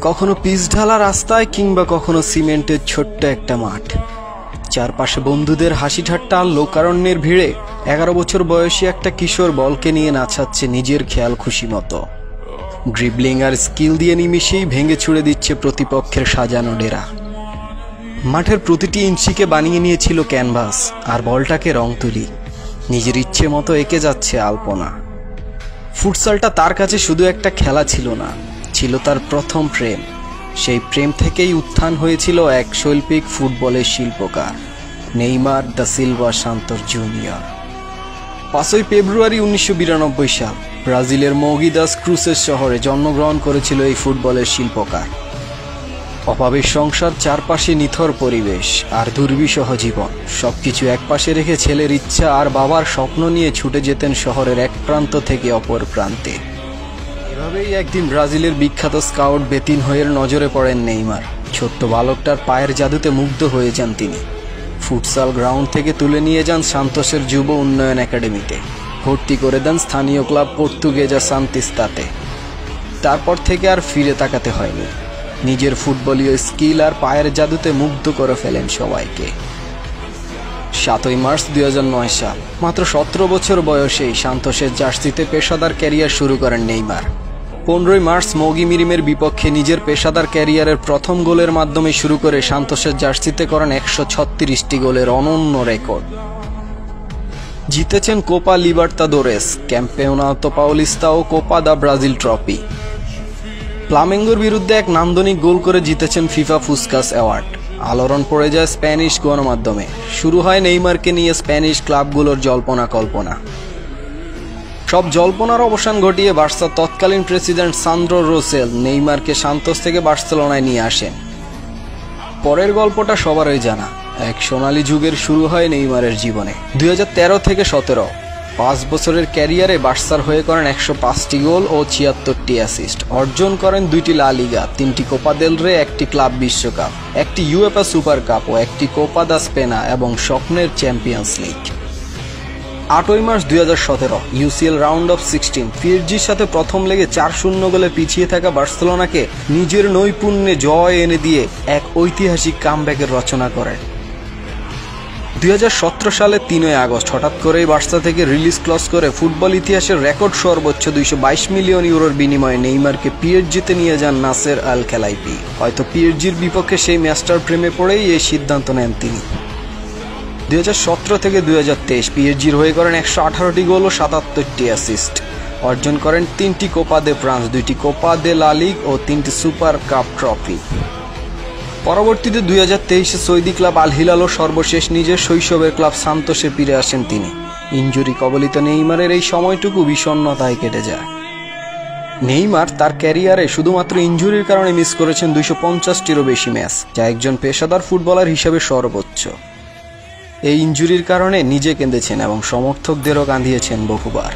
কখনো পিচ ঢালা রাস্তায় কিংবা কখনো সিমেন্টের ছোট্ট একটা মাঠ। চারপাশে বন্ধুদের হাসি ঠাট্টা আর লোকারণ্যের ভিড়ে 11 বছর বয়সী একটা কিশোর বলকে নিয়ে নাচাচ্ছে নিজের খেয়াল খুশি মতো। ড্রিবলিং আর স্কিল দিয়ে নিমিশেই ভেঙে ছুড়ে দিচ্ছে প্রতিপক্ষের সাজানো ডেরা। মাঠের প্রতিটি ইঞ্চিকে বানিয়ে নিয়েছিল ক্যানভাস, আর বলটাকে রং তুলি নিজের ইচ্ছে মতো এঁকে যাচ্ছে আলপনা। ফুটসালটা তার কাছে শুধু একটা খেলা ছিল না, ছিল তার প্রথম প্রেম। সেই প্রেম থেকেই উত্থান হয়েছিল এক শৈল্পিক ফুটবলের শিল্পকার, Neymar da Silva Santos Junior. 5 ফেব্রুয়ারি 1992 সাল ব্রাজিলের মৌগি দাস ক্রুসেস শহরে জন্মগ্রহণ করেছিল এই ফুটবলের শিল্পকার। অভাবের সংসার, চারপাশে নিথর পরিবেশ আর দুর্বিষহ জীবন সবকিছু একপাশে রেখে ছেলের ইচ্ছা আর বাবার স্বপ্ন নিয়ে ছুটে যেতেন শহরের এক প্রান্ত থেকে অপর প্রান্তে। এভাবেই একদিন ব্রাজিলের বিখ্যাত স্কাউট বেতিনহোয়ের নজরে পড়েন নেইমার। ছোট্ট বালকটার পায়ের জাদুতে মুগ্ধ হয়ে যান তিনি। ফুটসাল গ্রাউন্ড থেকে তুলে নিয়ে যান সান্তোসের যুব উন্নয়ন একাডেমিতে, ভর্তি করে দেন স্থানীয় ক্লাব পর্তুগেজা সান্তিস্তাতে। তারপর থেকে আর ফিরে তাকাতে হয়নি। নিজের ফুটবলীয় স্কিল আর পায়ের জাদুতে মুগ্ধ করে ফেলেন সবাইকে। 7 মার্চ 2009 সাল মাত্র 17 বছর বয়সেই সান্তোসের জার্সিতে পেশাদার ক্যারিয়ার শুরু করেন নেইমার। 15 মার্চ মৌগি মিরিমের বিপক্ষে নিজের পেশাদার ক্যারিয়ারের প্রথম গোলের মাধ্যমে শুরু করে সান্তোসের জার্সিতে করেন 136টি গোলের অনন্য রেকর্ড। জিতেছেন কোপা লিবার্তাদোরেস, ক্যাম্পেওনাতো পাউলিস্তা ও কোপা দা ব্রাজিল ট্রফি। ফ্লামেঙ্গোর বিরুদ্ধে এক নান্দনিক গোল করে জিতেছেন ফিফা পুসকাস অ্যাওয়ার্ড। আলোড়ন পড়ে যায় স্প্যানিশ গণমাধ্যমে। শুরু হয় নেইমারকে নিয়ে স্প্যানিশ ক্লাবগুলোর জল্পনা কল্পনা। সব জল্পনার অবসান ঘটিয়ে বার্সার তৎকালীন প্রেসিডেন্ট সান্দ্রো রোসেল নেইমারকে সান্তোস থেকে বার্সেলোনায় নিয়ে আসেন। পরের গল্পটা সবারই জানা। এক সোনালী যুগের শুরু হয় নেইমারের জীবনে। 2013 থেকে 17 5 বছরের ক্যারিয়ারে বার্সার হয়ে করেন 105টি গোল ও 76টি অ্যাসিস্ট। অর্জন করেন 2টি লা লিগা, 3টি কোপা দেল রে, 1টি ক্লাব বিশ্বকাপ, 1টি ইউএফএ সুপার কাপ ও 1টি কোপা দা স্পেনা এবং স্বপ্নের champions league. 8 March 2017 UCL round of 16 পিএসজির সাথে প্রথম লেগে 4-0 গোলে পিছিয়ে থাকা বার্সেলোনাকে নিজের নৈপুণ্যে জয় এনে দিয়ে এক ঐতিহাসিক কামব্যাকের রচনা করেন। 2017 সালে 3 আগস্ট হঠাৎ করেই বার্সা থেকে রিলিজ ক্লজ করে ফুটবল ইতিহাসের রেকর্ড সর্বোচ্চ 222 মিলিয়ন ইউরোর বিনিময়ে নেইমারকে পিএসজিতে নিয়ে যান নাসের আল খেলাইপি। হয়তো পিএসজির বিপক্ষে সেই ম্যাচটার প্রেমে পড়েই এই সিদ্ধান্ত নেন তিনি। 2017 থেকে 2023 পিএসজির হয়ে করেন 118টি গোল ও 77টি অ্যাসিস্ট। অর্জন করেন 3টি কোপা দে ফ্রান্স, 2টি কোপা দে লা লিগ ও 3টি সুপার কাপ ট্রফি। পরবর্তীতে 2023 সৌদি ক্লাব আল হিলাল ও সর্বশেষ নিজের শৈশবের ক্লাব সান্তোসে ফিরে আসেন তিনি। ইনজুরি কবলিত নেইমারের এই সময়টুকু বিষণ্ণতায় কেটে যায়। নেইমার তার ক্যারিয়ারে শুধুমাত্র ইনজুরির কারণে মিস করেছেন 250টিরও বেশি ম্যাচ, যা একজন পেশাদার ফুটবলার হিসেবে সর্বোচ্চ। এই ইনজুরির কারণে নিজে কেঁদেছেন এবং সমর্থকদেরও কাঁদিয়েছেন বহুবার।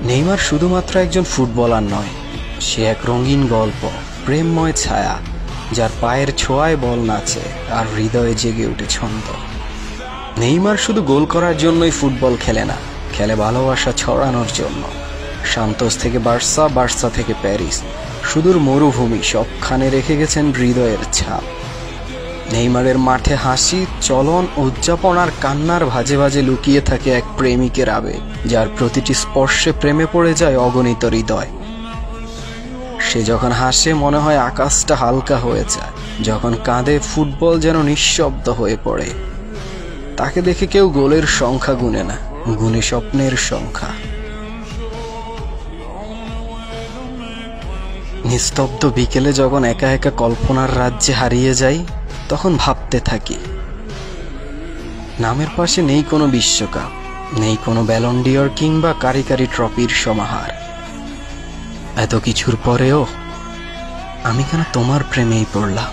নেইমার শুধুমাত্র একজন ফুটবলার নয়, সে এক রঙিন গল্প, প্রেমময় ছায়া, যার পায়ের ছোঁয়ায় বল নাচে আর হৃদয়ে জেগে ওঠে ছন্দ। নেইমার শুধু গোল করার জন্যই ফুটবল খেলে না, খেলে ভালোবাসা ছড়ানোর জন্য। সান্তোস থেকে বার্সা, বার্সা থেকে প্যারিস, সুদূর মরুভূমি, সবখানে রেখে গেছেন হৃদয়ের ছাপ। নেইমারের মাঠে হাসি, চলন, উদযাপন আর কান্নার ভাজে ভাজে লুকিয়ে থাকে এক প্রেমিকের আবেগ, যার প্রতিটি স্পর্শে প্রেমে পড়ে যায় অগণিত হৃদয়। সে যখন হাসে মনে হয় আকাশটা হালকা হয়ে যায়, যখন কাঁদে ফুটবল যেন নিঃশব্দ হয়ে পড়ে। তাকে দেখে কেউ গোলের সংখ্যা গুনে না, গুনে স্বপ্নের সংখ্যা। নিস্তব্ধ বিকেলে যখন একা একা কল্পনার রাজ্যে হারিয়ে যাই, তখন ভাবতে থাকি, নামের পাশে নেই কোনো বিশ্বকাপ, নেই কোনো ব্যালন ডি'র কিংবা কারি কারি ট্রফির সমাহার। এত কিছুর পরেও আমি কেন তোমার প্রেমেই পড়লাম।